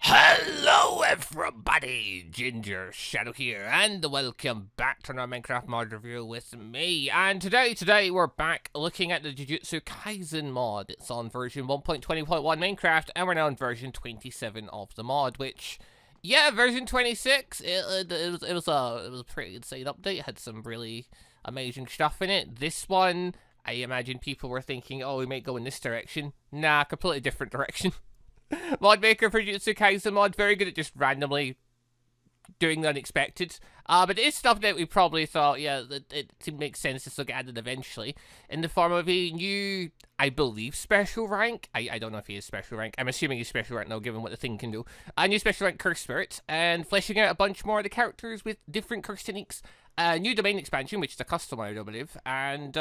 Hello everybody, Gingershadow here, and welcome back to another Minecraft mod review with me. And today we're back looking at the Jujutsu Kaisen mod. It's on version 1.20.1 Minecraft, and we're now on version 27 of the mod, which, yeah, version 26, it was a pretty insane update. It had some really amazing stuff in it. This one, I imagine people were thinking, oh, we might go in this direction. Nah, completely different direction. Mod maker for Jujutsu Kaisen mod, very good at just randomly doing the unexpected. But it is stuff that we probably thought, yeah, it makes sense this will get added eventually. In the form of a new, I believe, special rank. I don't know if he is special rank. I'm assuming he's special rank now, given what the thing can do. A new special rank Curse Spirit, and fleshing out a bunch more of the characters with different curse techniques. New domain expansion, which is a customizer, I believe. And,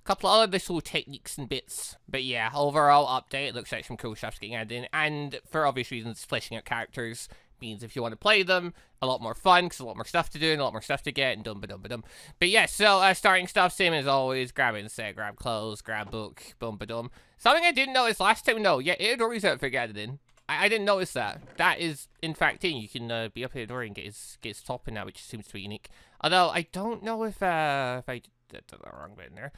couple of other little techniques and bits. But yeah, overall update, it looks like some cool stuff's getting added in. And for obvious reasons, fleshing out characters means if you want to play them, a lot more fun, because a lot more stuff to do and a lot more stuff to get, and dum-ba-dum-ba-dum. But yeah, so starting stuff, same as always, grab inset, grab clothes, grab book, bum-ba-dum. Something I didn't notice last time, though, yeah, Itadori's outfit added in. I didn't notice that. That is, in fact, thing. You can be up Itadori and get his top in that, which seems to be unique. Although, I don't know if I did the wrong bit in there.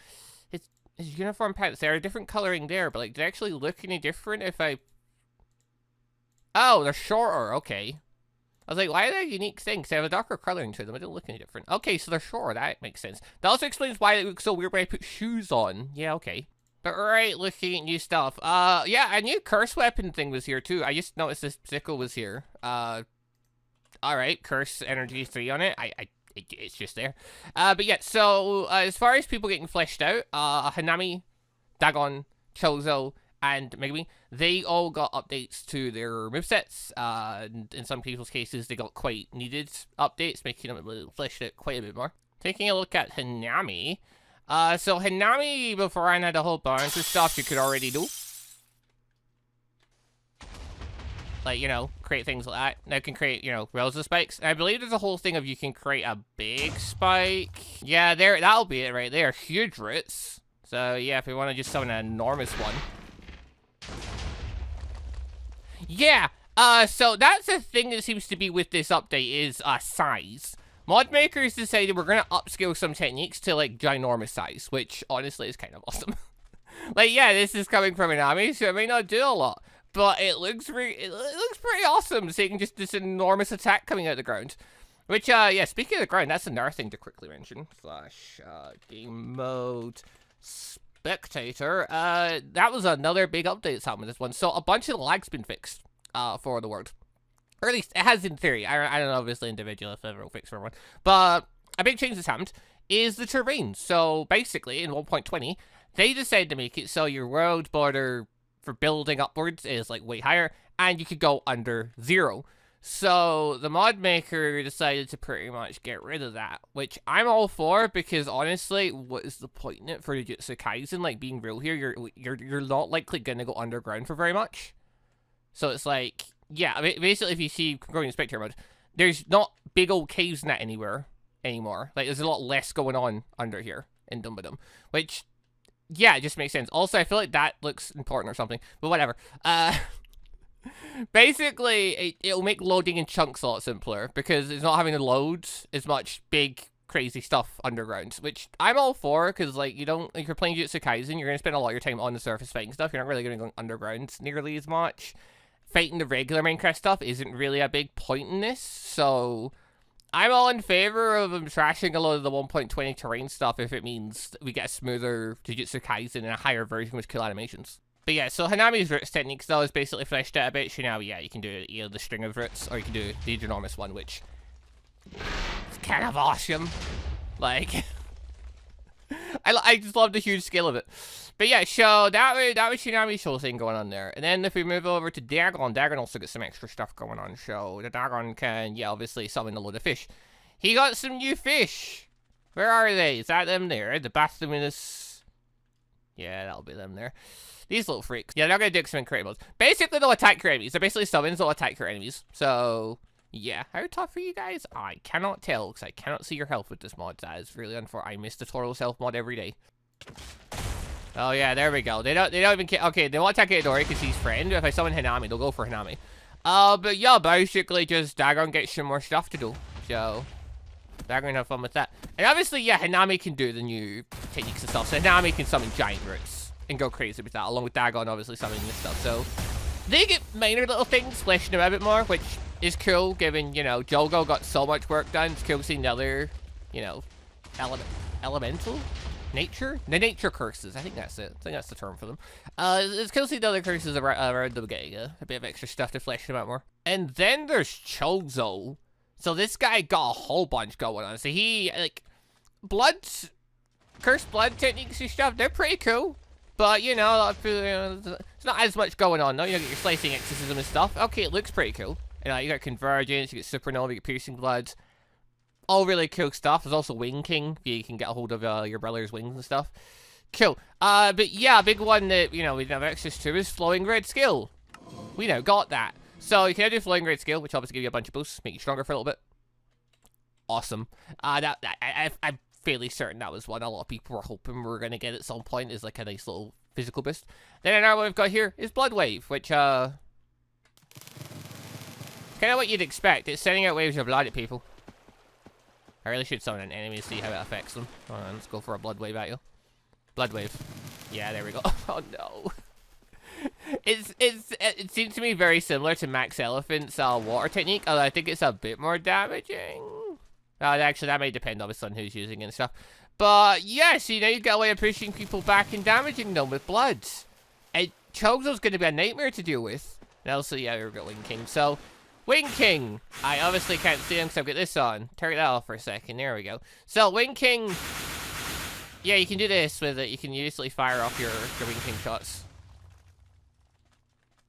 His uniform pants, they're a different coloring there, but like, do they actually look any different if I... Oh, they're shorter, okay. I was like, why are they a unique thing? Because they have a darker coloring to them, it didn't look any different. Okay, so they're shorter, that makes sense. That also explains why it looks so weird when I put shoes on. Yeah, okay. But right, looking at new stuff. Yeah, a new curse weapon thing was here too. I just noticed this sickle was here. Alright, curse energy 3 on it. It's just there. But yeah, so as far as people getting fleshed out, Hanami, Dagon, Choso, and Megumi, they all got updates to their movesets. In some people's cases, they got quite needed updates, making them fleshed out quite a bit more. Taking a look at Hanami. So Hanami, beforehand, had a whole bunch of stuff you could already do. Like, you know, create things like that. Now you can create, you know, rows of spikes. And I believe there's a whole thing of you can create a big spike. Yeah, that'll be it right there. Huge roots. So, yeah, if we want to just summon an enormous one. Yeah, so that's the thing that seems to be with this update is, size. Mod makers decided we're going to upscale some techniques to, like, ginormous size, which, honestly, is kind of awesome. Like, yeah, this is coming from Hanami, so it may not do a lot. But it looks pretty awesome, seeing just this enormous attack coming out of the ground. Which, yeah, speaking of the ground, that's another thing to quickly mention. Slash, game mode, spectator. That was another big update that's happened with this one. So a bunch of the lag's been fixed, for the world. Or at least, it has in theory. I don't know, obviously, individual if ever will fix for everyone. But a big change that's happened is the terrain. So basically, in 1.20, they decided to make it so your world border for building upwards is like way higher, and you could go under 0. So the mod maker decided to pretty much get rid of that, which I'm all for, because honestly, what is the point in it for Jujutsu Kaisen? Like, being real here, you're not likely gonna go underground for very much. So it's like, yeah, I mean, basically if you see growing in spectator mode, there's not big old caves in that anywhere anymore. Like, there's a lot less going on under here in Dum-ba-Dum, which, yeah, it just makes sense. Also, I feel like that looks important or something, but whatever. Basically, it'll make loading in chunks a lot simpler, because it's not having to load as much big, crazy stuff underground, which I'm all for, because, like, if you're playing Jujutsu Kaisen, you're going to spend a lot of your time on the surface fighting stuff. You're not really going to go underground nearly as much. Fighting the regular Minecraft stuff isn't really a big point in this, so I'm all in favor of them trashing a lot of the 1.20 terrain stuff if it means we get a smoother Jujutsu Kaisen and a higher version with cool animations. But yeah, so Hanami's roots techniques though is basically fleshed out a bit. So now, yeah, you can do either the string of roots or you can do the enormous one, which is kind of awesome. Like, I just love the huge scale of it. But yeah, so that was Hanami's whole thing going on there. And then if we move over to Dagon, Dagon also got some extra stuff going on. So the Dagon can, yeah, obviously summon a load of fish. He got some new fish. Where are they? Is that them there? The Bathominus. Yeah, that'll be them there. These little freaks. Yeah, they're gonna do some incredibles. Basically, they'll attack your enemies. They're basically summons, they'll attack your enemies. So, yeah. How tough are you guys? I cannot tell, because I cannot see your health with this mod. That is really unfortunate. I miss tutorial health mod every day. Oh yeah, there we go. They don't even care. Okay, they won't attack Itadori because he's friend. If I summon Hanami, they'll go for Hanami. But yeah, basically just Dagon gets some more stuff to do. So, Dagon have fun with that. And obviously, yeah, Hanami can do the new techniques and stuff. So Hanami can summon giant roots and go crazy with that, along with Dagon obviously summoning this stuff. So, they get minor little things, fleshing them out a bit more, which is cool, given, you know, Jogo got so much work done. It's cool seeing the other, you know, elemental? Nature? The nature curses. I think that's it. I think that's the term for them. It's cool seeing the other curses around them getting a bit of extra stuff to flesh them out more. And then there's Choso. So this guy got a whole bunch going on. So he, like, cursed blood techniques and stuff, they're pretty cool. But, you know, there's not as much going on, though. You get your slicing exorcism and stuff. Okay, it looks pretty cool. You know, you got convergence, you get supernova, you get piercing bloods. All really cool stuff. There's also Wing King, if you can get a hold of your brother's wings and stuff. Cool. But yeah, a big one that, you know, we didn't have access to is Flowing Red Skill. We now got that. So you can now do Flowing Red Skill, which obviously give you a bunch of boosts, make you stronger for a little bit. Awesome. I'm fairly certain that was one a lot of people were hoping we were going to get at some point, is like a nice little physical boost. Then another one we've got here is Blood Wave, which, kind of what you'd expect. It's sending out waves of blood at people. I really should summon an enemy to see how it affects them. Hold on, let's go for a Blood Wave at you. Blood Wave. Yeah, there we go. Oh, no. It seems to me very similar to Max Elephant's water technique, although I think it's a bit more damaging. Actually, that may depend, obviously, on who's using it and stuff. But, yes, you know, you got a way of pushing people back and damaging them with bloods. And Choso's going to be a nightmare to deal with. And also, yeah, we've got Wing King. So, Wing King. I obviously can't see him because I've got this on. Turn that off for a second. There we go. So, Wing King. Yeah, you can do this with it. You can usually fire off your Wing King shots.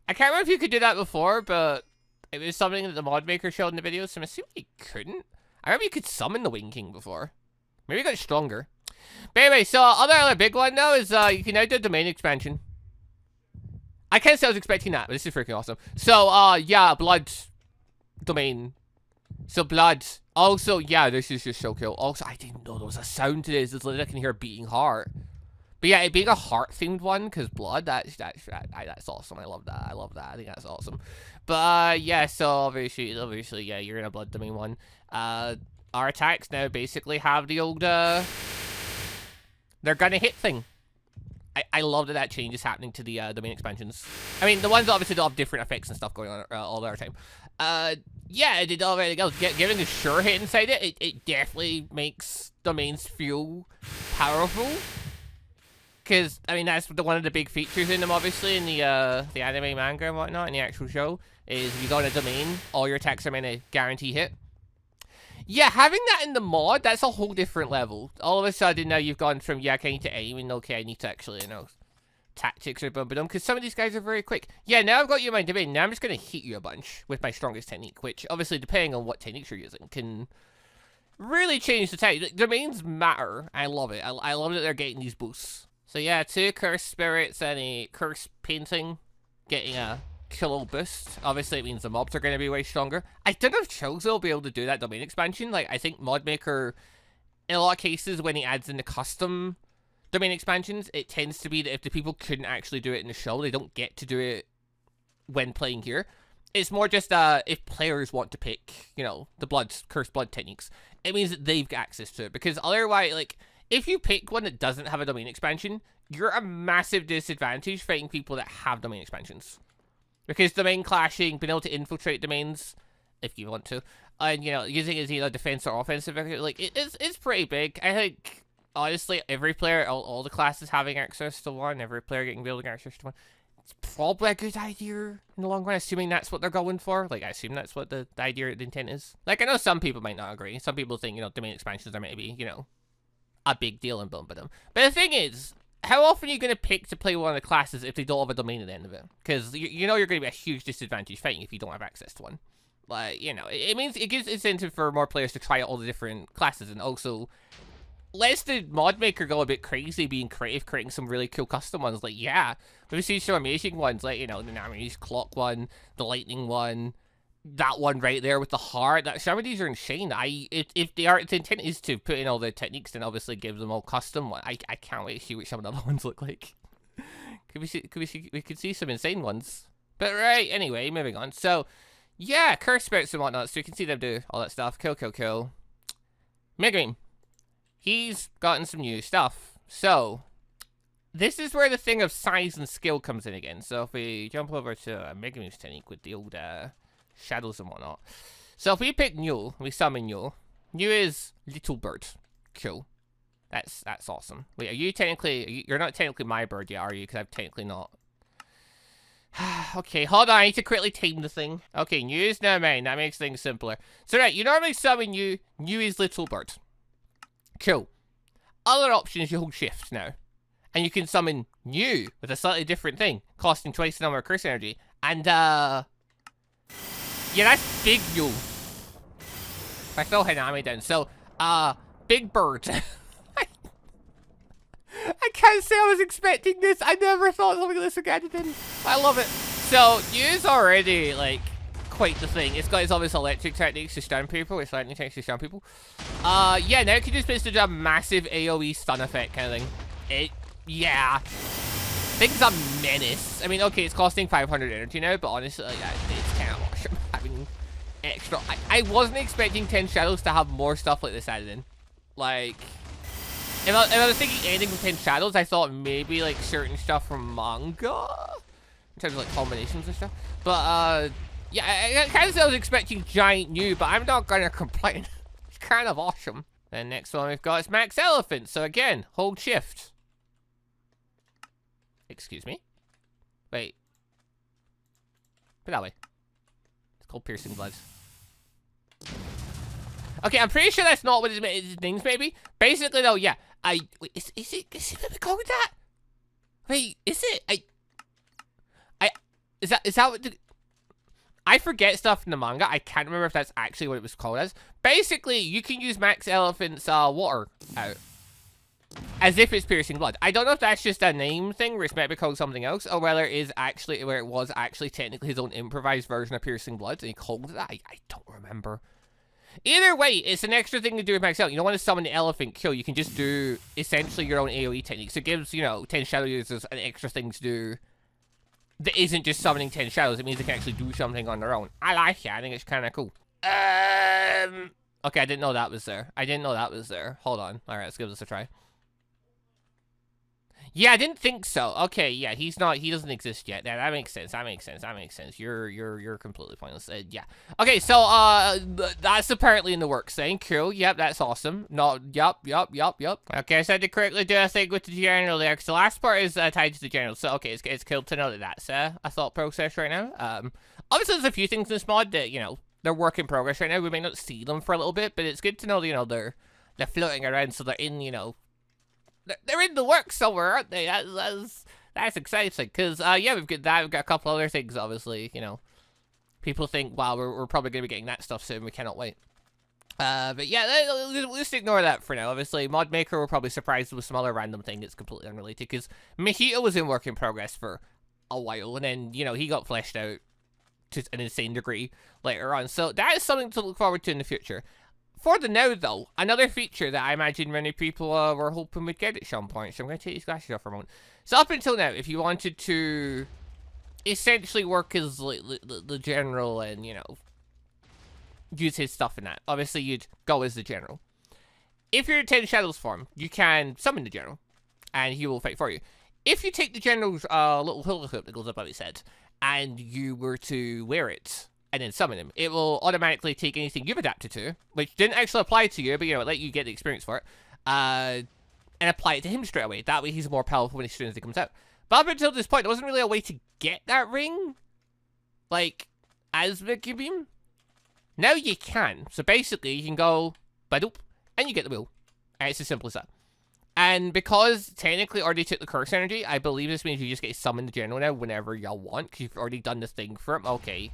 I can't remember if you could do that before, but it was something that the mod maker showed in the video, so I'm assuming you couldn't. I remember you could summon the Wing King before. Maybe it got stronger. But anyway, so other big one now is you can now do domain expansion. I can't say I was expecting that, but this is freaking awesome. So, yeah, blood domain. So, blood. Also, yeah, this is just so cool. Also, I didn't know there was a sound to this. It's literally I can hear a beating heart. But yeah, it being a heart-themed one, because blood, that's awesome. I love that. I love that. I think that's awesome. But, yeah, so obviously, yeah, you're in a blood domain one. Our attacks now basically have the old, they're gonna hit thing. I love that change is happening to the domain expansions. I mean, the ones that obviously don't have different effects and stuff going on all the time. Yeah, it did already go. Giving a sure hit inside it, it definitely makes domains feel powerful. Because, I mean, that's one of the big features in them, obviously, in the anime, manga, and whatnot, in the actual show, is if you go in a domain, all your attacks are meant to guarantee hit. Yeah, having that in the mod, that's a whole different level. All of a sudden, now you've gone from, yeah, okay, I need to aim, and okay, I need to actually, you know, tactics or bump them, because some of these guys are very quick. Yeah, now I've got you in my domain, now I'm just going to hit you a bunch with my strongest technique, which, obviously, depending on what techniques you're using, can really change the technique. Domains matter. I love it. I love that they're getting these boosts. So yeah, 2 cursed spirits and a cursed painting getting a kill boost. Obviously it means the mobs are going to be way stronger. I don't know if Choso will be able to do that domain expansion. Like, I think Modmaker, in a lot of cases, when he adds in the custom domain expansions, it tends to be that if the people couldn't actually do it in the show, they don't get to do it when playing here. It's more just if players want to pick, you know, the cursed blood techniques, it means that they've got access to it. Because otherwise, like, if you pick one that doesn't have a domain expansion, you're a massive disadvantage fighting people that have domain expansions. Because domain clashing, being able to infiltrate domains, if you want to, and, you know, using it as either defense or offensive, like, it's pretty big. I think, honestly, every player, all the classes having access to one, every player getting able to get access to one, it's probably a good idea in the long run, assuming that's what they're going for. Like, I assume that's what the idea, the intent is. Like, I know some people might not agree. Some people think, you know, domain expansions are maybe, you know, a big deal and bumping them. But the thing is, how often are you going to pick to play one of the classes if they don't have a domain at the end of it? Because you know you're going to be a huge disadvantage fighting if you don't have access to one. Like, you know, it means it gives incentive for more players to try out all the different classes, and also lets the mod maker go a bit crazy, being creative, creating some really cool custom ones. Like, yeah, we've seen some amazing ones, like, you know, the Hanami's clock one, the lightning one, that one right there with the heart. Some of these are insane. If the intent is to put in all the techniques, then obviously give them all custom one. I can't wait to see what some of the other ones look like. We could see some insane ones. But right, anyway, moving on. So, yeah, curse spirits and whatnot, so you can see them do all that stuff. Cool. Megumin. He's gotten some new stuff. So, this is where the thing of size and skill comes in again. So if we jump over to Megumin's technique with the old shadows and whatnot. So if we pick New, we summon New. New is little bird. Cool. That's awesome. Wait, are you technically... You're not technically my bird yet, are you? Because I'm technically not. Okay, hold on. I need to quickly tame the thing. Okay, New is now mine. That makes things simpler. So right, you normally summon New. New is little bird. Cool. Other option is you hold shift now. And you can summon New with a slightly different thing, costing twice the number of curse energy. And, yeah, that's big New. I throw Hanami down. So, big bird. I can't say I was expecting this. I never thought something like this again. I love it. So, New's already, like, quite the thing. It's got its obvious electric techniques to stun people. It's lightning techniques to stun people. Yeah, now it can just basically do a massive AoE stun effect kind of thing. Yeah. Thing's a menace. I mean, okay, it's costing 500 energy now, but honestly, like, it's kind of awesome having extra. I wasn't expecting 10 Shadows to have more stuff like this added in. Like, if I was thinking anything with 10 Shadows, I thought maybe, like, certain stuff from manga? In terms of, like, combinations and stuff. But, yeah, I kind of said I was expecting giant New, but I'm not gonna complain. It's kind of awesome. Then next one we've got is Max Elephant. So again, hold shift. Excuse me? Wait. Put that way. It's called Piercing Blood. Okay, I'm pretty sure that's not what his name's maybe. Basically though, yeah. Wait, is it what we call that? Wait, is it? Is that what the... I forget stuff in the manga. I can't remember if that's actually what it was called as. Basically, you can use Max Elephant's water out. As if it's Piercing Blood. I don't know if that's just a name thing where it's meant to be called something else, or whether it was actually technically his own improvised version of Piercing Blood, and he called it that. I don't remember. Either way, it's an extra thing to do with Max Elephant. You don't want to summon the Elephant Kill. You can just do essentially your own AoE technique. So it gives, 10 Shadow users an extra thing to do that isn't just summoning 10 Shadows. It means they can actually do something on their own. I like it. I think it's kind of cool. Okay, I didn't know that was there. Hold on. All right, let's give this a try. Yeah, I didn't think so. Okay, yeah, he doesn't exist yet. Yeah, that makes sense. You're completely pointless. Yeah. Okay, so, that's apparently in the works thing. Cool. Yep, that's awesome. Yup. Okay, so I had to correctly do a thing with the general there, because the last part is tied to the general. So, okay, it's cool to know that that's a thought process right now. Obviously there's a few things in this mod that, they're work in progress right now. We may not see them for a little bit, but it's good to know that, they're floating around, so they're in, they're in the works somewhere, aren't they? That's exciting. Because, yeah, we've got that. We've got a couple other things, obviously, People think, wow, we're probably going to be getting that stuff soon. We cannot wait. But yeah, let's just ignore that for now. Obviously, Mod Maker will probably surprise with some other random thing that's completely unrelated. Because Mojito was in work in progress for a while. And then, he got fleshed out to an insane degree later on. So that is something to look forward to in the future. For the now, though, another feature that I imagine many people were hoping we'd get at some point. So I'm going to take these glasses off for a moment. So up until now, if you wanted to essentially work as the general and, use his stuff in that, obviously you'd go as the general. If you're in 10 Shadows form, you can summon the general, and he will fight for you. If you take the general's little hula hoop that goes above his head, and you were to wear it, and then summon him, it will automatically take anything you've adapted to, which didn't actually apply to you, but, it let you get the experience for it, and apply it to him straight away. That way he's more powerful as soon as he comes out. But up until this point, there wasn't really a way to get that ring, like, as Megumin. Now you can. So basically, you can go, badoop, and you get the wheel. And it's as simple as that. And because technically already took the curse energy, I believe this means you just get to summon the general now whenever you want, because you've already done the thing for him. Okay,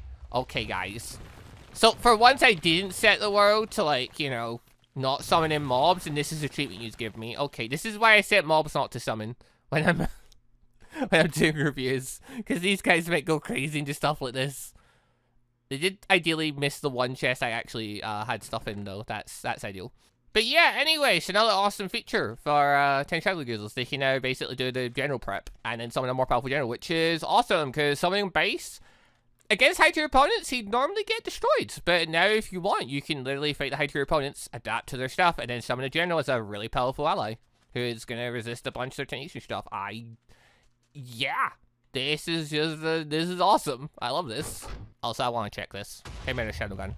guys. So, for once I didn't set the world to, like, not summoning mobs, and this is the treatment you give me. Okay, this is why I set mobs not to summon when I'm doing reviews, because these guys might go crazy into stuff like this. They did ideally miss the one chest I actually had stuff in, though. That's ideal. But yeah, anyway, it's another awesome feature for 10 Shadow users. They can now basically do the general prep and then summon a more powerful general, which is awesome because summoning base against high tier opponents, he'd normally get destroyed. But now, if you want, you can literally fight the high tier opponents, adapt to their stuff, and then summon a general as a really powerful ally who is going to resist a bunch of their techniques and stuff. Yeah, this is just, this is awesome. I love this. Also, I want to check this. Hey, man, a shadow gun.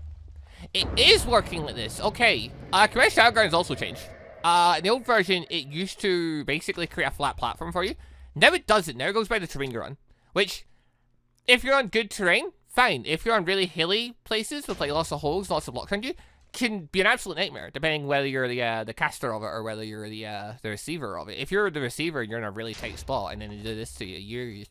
It is working like this. Okay. Command Shadow Gun has also changed. In the old version, it used to basically create a flat platform for you. Now it doesn't. Now it goes by the terrain you're on. Which, if you're on good terrain, fine. If you're on really hilly places with like lots of holes, lots of blocks around you, can be an absolute nightmare, depending whether you're the caster of it or whether you're the receiver of it. If you're the receiver and you're in a really tight spot and then they do this to you,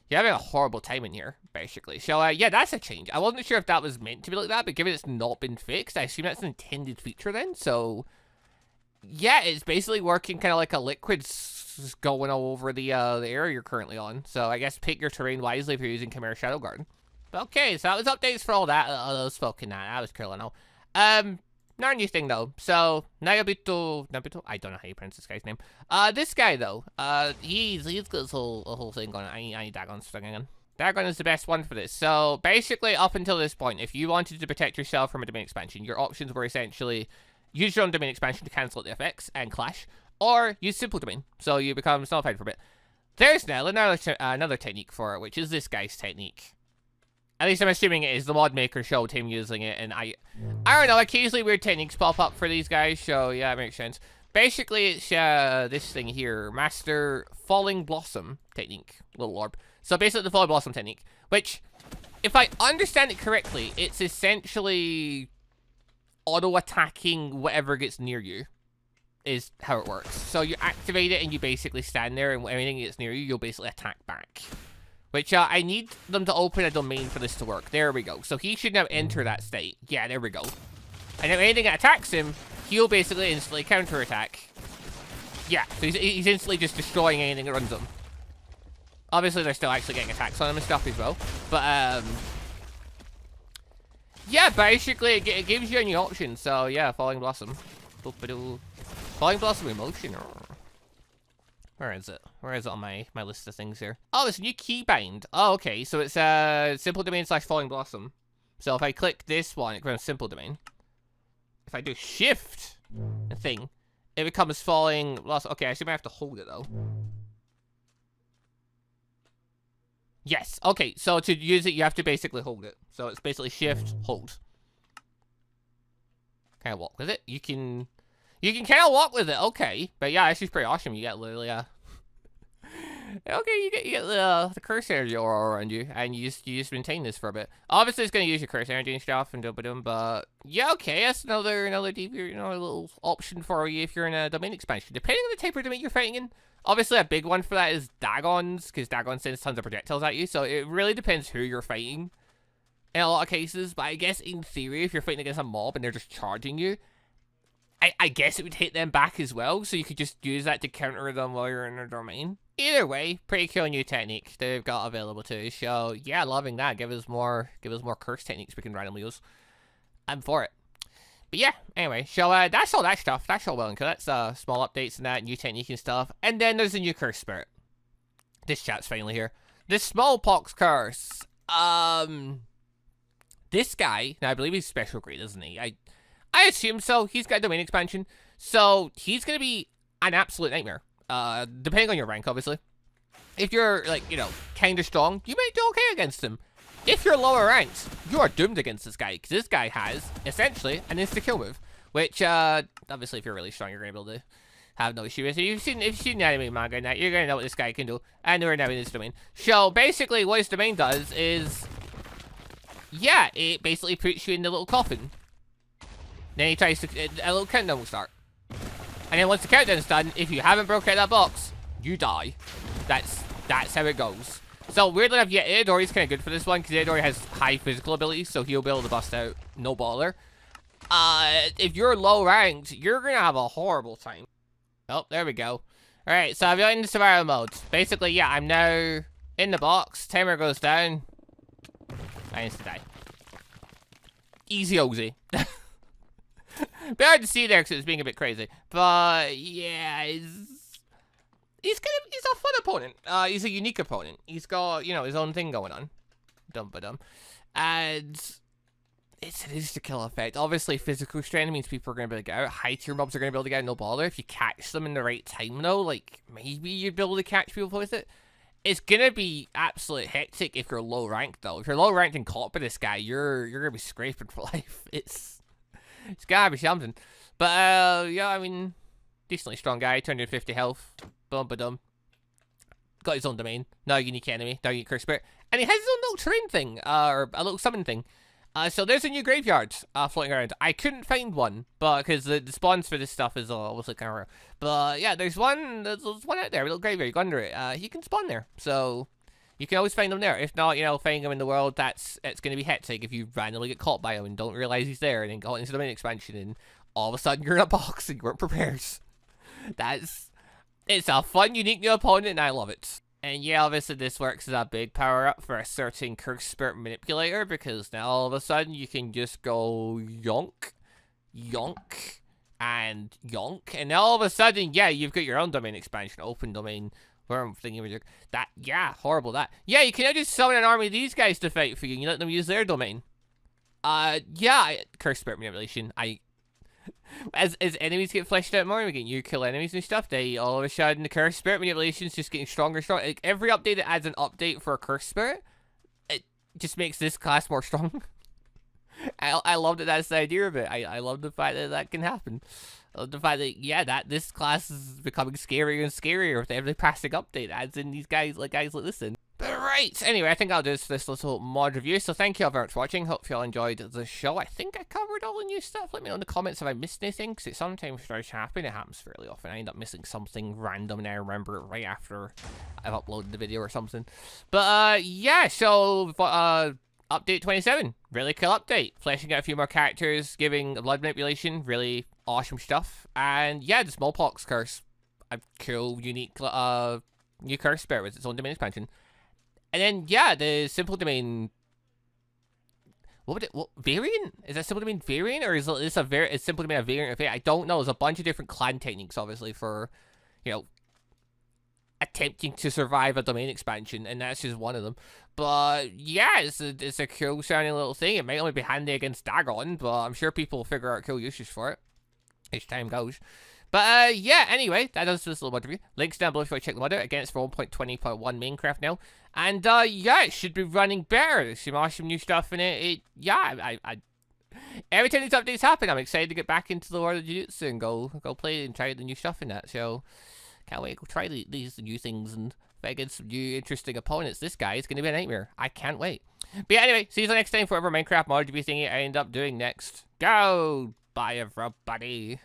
you're having a horrible time in here, basically. So, yeah, that's a change. I wasn't sure if that was meant to be like that, but given it's not been fixed, I assume that's an intended feature then. So, yeah, it's basically working kind of like a liquid going all over the area you're currently on. So, I guess pick your terrain wisely if you're using Chimera Shadow Garden. Okay, so that was updates for all that. Those folk in that. That was cool, I know. Not a new thing, though. So, Nayabito, I don't know how you pronounce this guy's name. This guy, though, he's got this whole thing going on. I need Dagon stringing in. Dagon is the best one for this. So, basically, up until this point, if you wanted to protect yourself from a domain expansion, your options were essentially use your own domain expansion to cancel out the effects and clash, or use simple domain, so you become nullified for a bit. There's now another technique for it, which is this guy's technique. At least I'm assuming it is. The mod maker showed him using it, and I don't know, occasionally weird techniques pop up for these guys, so yeah, it makes sense. Basically, it's this thing here, Master Falling Blossom technique, little orb. So basically the Falling Blossom technique, which, if I understand it correctly, it's essentially auto-attacking whatever gets near you, is how it works. So you activate it and you basically stand there, and anything that's near you, you'll basically attack back. Which, I need them to open a domain for this to work. There we go. So he should now enter that state. Yeah, there we go. And if anything that attacks him, he'll basically instantly counterattack. Yeah, so he's instantly just destroying anything that runs him. Obviously, they're still actually getting attacks on him and stuff as well. But, yeah, basically, it gives you a new option. So, yeah, Falling Blossom. Falling Blossom Emotion. Where is it? Where is it on my list of things here? Oh, it's a new keybind. Oh, okay. So it's simple domain / Falling Blossom. So if I click this one, it becomes simple domain. If I do shift the thing, it becomes Falling Blossom. Okay, I assume I have to hold it though. Yes. Okay. So to use it, you have to basically hold it. So it's basically shift, hold. Can I walk with it? You can kind of walk with it, okay. But yeah, this is pretty awesome. You get literally, okay, you get the curse energy aura around you, and you just maintain this for a bit. Obviously, it's gonna use your curse energy and stuff, and but yeah, okay, that's another little option for you if you're in a domain expansion. Depending on the type of domain you're fighting in, obviously a big one for that is Dagons, because Dagon sends tons of projectiles at you. So it really depends who you're fighting in a lot of cases. But I guess in theory, if you're fighting against a mob and they're just charging you, I guess it would hit them back as well, so you could just use that to counter them while you're in their domain. Either way, pretty cool new technique they've got available too. So yeah, loving that. Give us more curse techniques we can randomly use. I'm for it. But yeah, anyway, so that's all that stuff. That's all well and good. That's small updates and that, new technique and stuff. And then there's a new curse spirit. This chat's finally here. The smallpox curse. This guy, now I believe he's special grade, isn't he? I assume so. He's got a domain expansion, so he's gonna be an absolute nightmare. Depending on your rank, obviously. If you're, like, kind of strong, you might do okay against him. If you're lower ranked, you are doomed against this guy, because this guy has, essentially, an insta-kill move. Which, obviously, if you're really strong, you're going to be able to have no issue with it. If you've seen the anime manga and that, you're going to know what this guy can do. And we're now in his domain. So, basically, what his domain does is, yeah, it basically puts you in the little coffin. Then he tries to, a little countdown will start. And then once the countdown's done, if you haven't broken out that box, you die. That's how it goes. So, weirdly enough, yeah, Itadori's kind of good for this one, because Itadori has high physical abilities, so he'll be able to bust out no baller. If you're low ranked, you're going to have a horrible time. Oh, there we go. Alright, so I've got into survival mode. Basically, yeah, I'm now in the box. Timer goes down. I insta die. Easy Ozy. Bit hard to see there because it was being a bit crazy. But yeah, he's a fun opponent. He's a unique opponent. He's got, you know, his own thing going on. Dum-ba-dum. And it's an insta-kill effect. Obviously, physical strain means people are going to be able to get out. High-tier mobs are going to be able to get out, no bother. If you catch them in the right time, though, like, maybe you'd be able to catch people with it. It's going to be absolute hectic if you're low-ranked, though. If you're low-ranked and caught by this guy, you're going to be scraping for life. It's gotta be something. But, yeah, I mean, decently strong guy, 250 health. Bum-ba-dum. Got his own domain. No unique enemy. No unique curse spirit. And he has his own little terrain thing, or a little summon thing. So there's a new graveyard floating around. I couldn't find one, but because the spawns for this stuff is obviously kind of rare. But yeah, there's one out there, a little graveyard. You go under it. He can spawn there, so you can always find him there. If not, you know, finding him in the world, it's going to be hectic if you randomly get caught by him and don't realize he's there, and then go into the main expansion, and all of a sudden you're in a box and you weren't prepared. It's a fun, unique new opponent, and I love it. And yeah, obviously this works as a big power-up for a certain Curse Spirit Manipulator, because now all of a sudden you can just go yonk, yonk, and yonk, and now all of a sudden, yeah, you've got your own domain expansion, open domain, where I'm thinking that, yeah, horrible that. Yeah, you can now just summon an army of these guys to fight for you, and you let them use their domain. Yeah, Curse Spirit Manipulation, As enemies get fleshed out more, we get new kill enemies and stuff, they all of a sudden the Curse Spirit Manipulation's just getting stronger and stronger. Like, every update that adds an update for a Curse Spirit, it just makes this class more strong. I love that that's the idea of it. I love the fact that that can happen. I love the fact that, yeah, this class is becoming scarier and scarier with every passing update that adds in these guys like this in. But right, anyway, I think I'll do this for this little mod review, so thank you all very much for watching. Hope you all enjoyed the show. I think I covered all the new stuff. Let me know in the comments if I missed anything, because it sometimes does happen. It happens fairly often. I end up missing something random and I remember it right after I've uploaded the video or something. But yeah, so update 27, really cool update. Fleshing out a few more characters, giving blood manipulation, really awesome stuff. And yeah, the smallpox curse, a cool, unique new curse spirit with its own domain expansion. And then, yeah, the simple domain, what variant? Is that simple domain variant, or is this is simple domain a variant of it? I don't know. There's a bunch of different clan techniques, obviously, for, you know, attempting to survive a domain expansion, and that's just one of them. But yeah, it's a cool sounding little thing. It might only be handy against Dagon, but I'm sure people will figure out cool uses for it as time goes. But yeah, anyway, that does this little mod review. Links down below if you want to check the mod out. Again, it's for 1.20.1 Minecraft now. And yeah, it should be running better. There's some awesome new stuff in it. Yeah, every time these updates happen, I'm excited to get back into the world of Jujutsu and go play and try the new stuff in that. So can't wait to go try these new things and fight against some new interesting opponents. This guy is going to be a nightmare. I can't wait. But yeah, anyway, see you next time for whatever Minecraft mod review thingy I end up doing next. Go! Bye, everybody.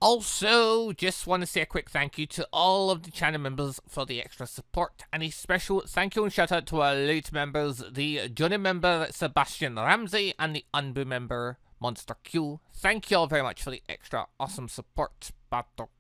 Also, just want to say a quick thank you to all of the channel members for the extra support, and a special thank you and shout out to our elite members, the Johnny member Sebastian Ramsey and the ANBU member MonsterQ. Thank you all very much for the extra awesome support. Battle.